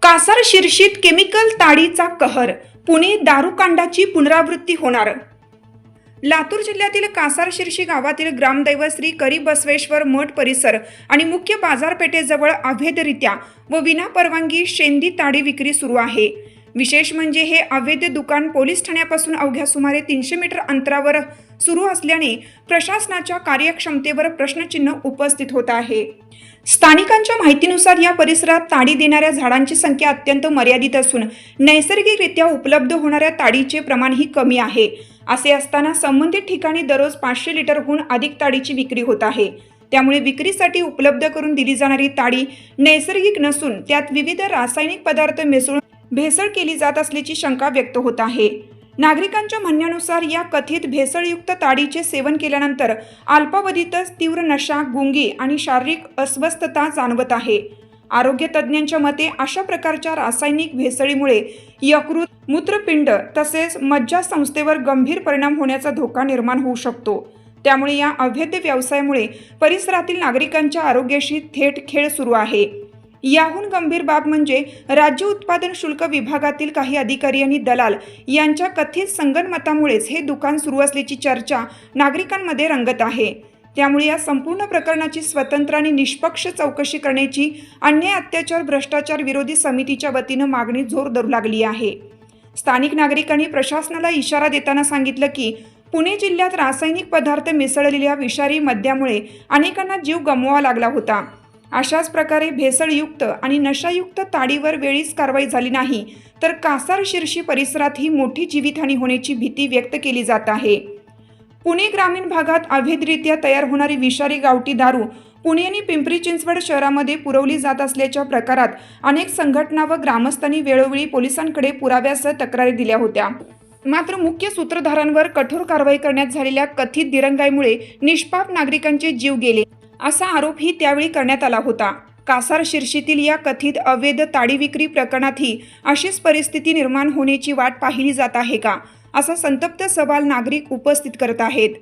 Kasar शिरशीत chemical ताडीचा कहर, पुणे दारूकांडाची पुनरावृत्ती होणार। लातूर जिल्ह्यातील कासार शिरशी गावातील ग्रामदैवत श्री करिबसवेश्वर मठ परिसर आणि मुख्य बाजारपेठेजवळ अवैधरित्या व विनापरवानगी शेंदी ताडी विक्री सुरू आहे। विशेष म्हणजे हे अवैध दुकान पोलीस ठाण्यापासून अवघ्या सुमारे 300 मीटर अंतरावर सुरू असल्याने प्रशासनाच्या कार्यक्षमतेवर प्रश्नचिन्ह उपस्थित होत आहे। स्थानिकांच्या माहितीनुसार या परिसरात ताडी देणाऱ्या झाडांची संख्या अत्यंत मर्यादित असून नैसर्गिकरित्या उपलब्ध होणाऱ्या ताडीचे प्रमाणही कमी आहे। असे असताना संबंधित ठिकाणी दररोज 500 लिटरहून अधिक ताडीची विक्री होत आहे। त्यामुळे विक्रीसाठी उपलब्ध करून दिली जाणारी ताडी नैसर्गिक नसून त्यात विविध रासायनिक पदार्थ मिसळून भेसळ केली जात असल्याची शंका व्यक्त होत आहे। नागरिकांच्या म्हणण्यानुसार या कथित भेसळयुक्त ताडीचे सेवन केल्यानंतर अल्पावधीतच तीव्र नशा, गुंगी आणि शारीरिक अस्वस्थता जाणवत आहे। आरोग्य तज्ज्ञांच्या मते अशा प्रकारच्या रासायनिक भेसळीमुळे यकृत, मूत्रपिंड तसेच मज्जासंस्थेवर गंभीर परिणाम होण्याचा धोका निर्माण होऊ शकतो। त्यामुळे या अवैध व्यवसायामुळे परिसरातील नागरिकांच्या आरोग्याशी थेट खेळ सुरू आहे। याहून गंभीर बाब म्हणजे राज्य उत्पादन शुल्क विभागातील काही अधिकारी आणि दलाल यांच्या कथित संगनमतामुळेच हे दुकान सुरू असल्याची चर्चा नागरिकांमध्ये रंगत आहे। त्यामुळे या संपूर्ण प्रकरणाची स्वतंत्र आणि निष्पक्ष चौकशी करण्याची अन्याय, अत्याचार, भ्रष्टाचार विरोधी समितीच्या वतीनं मागणी जोर धरू लागली आहे। स्थानिक नागरिकांनी प्रशासनाला इशारा देताना सांगितलं की पुणे जिल्ह्यात रासायनिक पदार्थ मिसळलेल्या विषारी मद्यामुळे अनेकांना जीव गमवावा लागला होता। अशाच प्रकारे भेसळयुक्त आणि नशायुक्त ताडीवर वेळीच कारवाई झाली नाही तर कासार शिरशी परिसरात ही मोठी जीवितहानी होण्याची भीती व्यक्त केली जात आहे। पुणे ग्रामीण भागात अवैधरित्या तयार होणारी विषारी गावठी दारू पुणे आणि पिंपरी चिंचवड शहरामध्ये पुरवली जात असल्याच्या प्रकारात अनेक संघटना व ग्रामस्थांनी वेळोवेळी पोलिसांकडे पुराव्यासह तक्रारी दिल्या होत्या। मात्र मुख्य सूत्रधारांवर कठोर कारवाई करण्यात झालेल्या कथित दिरंगाईमुळे निष्पाप नागरिकांचे जीव गेले असा आरोपही त्यावेळी करण्यात आला होता। कासार शिरशीतील या कथित अवैध ताडी विक्री प्रकरणातही अशीच परिस्थिती निर्माण होण्याची वाट पाहिली जात आहे का, असा संतप्त सवाल नागरिक उपस्थित करत आहेत।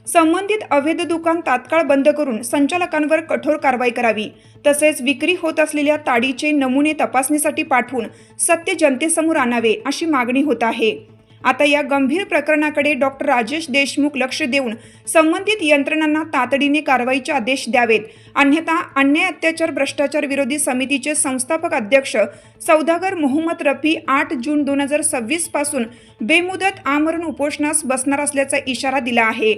संबंधित अवैध दुकान तात्काळ बंद करून संचालकांवर कठोर कारवाई करावी, तसेच विक्री होत असलेल्या ताडीचे नमुने तपासणीसाठी पाठवून सत्य जनतेसमोर आणावे अशी मागणी होत आहे। आता या गंभीर प्रकरणाकडे डॉक्टर राजेश देशमुख लक्ष देऊन संबंधित यंत्रणांना तातडीने कारवाईचे आदेश द्यावेत, अन्यथा अन्याय, अत्याचार, भ्रष्टाचार विरोधी समितीचे संस्थापक अध्यक्ष सौदागर मोहम्मद रफी 8 जून 2026 पासून बेमुदत आमरण उपोषणास बसणार असल्याचा इशारा दिला आहे।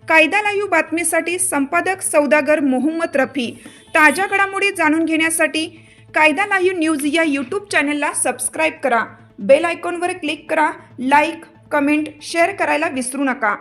कायदा लाईव्ह बातमीसाठी संपादक सौदागर मोहम्मद रफी। ताज्या घडामोडी जाणून घेण्यासाठी कायदा लाईव्ह न्यूज या यूट्यूब चॅनलला सबस्क्राईब करा, बेल आयकॉनवर क्लिक करा, लाईक, कमेंट, शेअर करायला विसरू नका।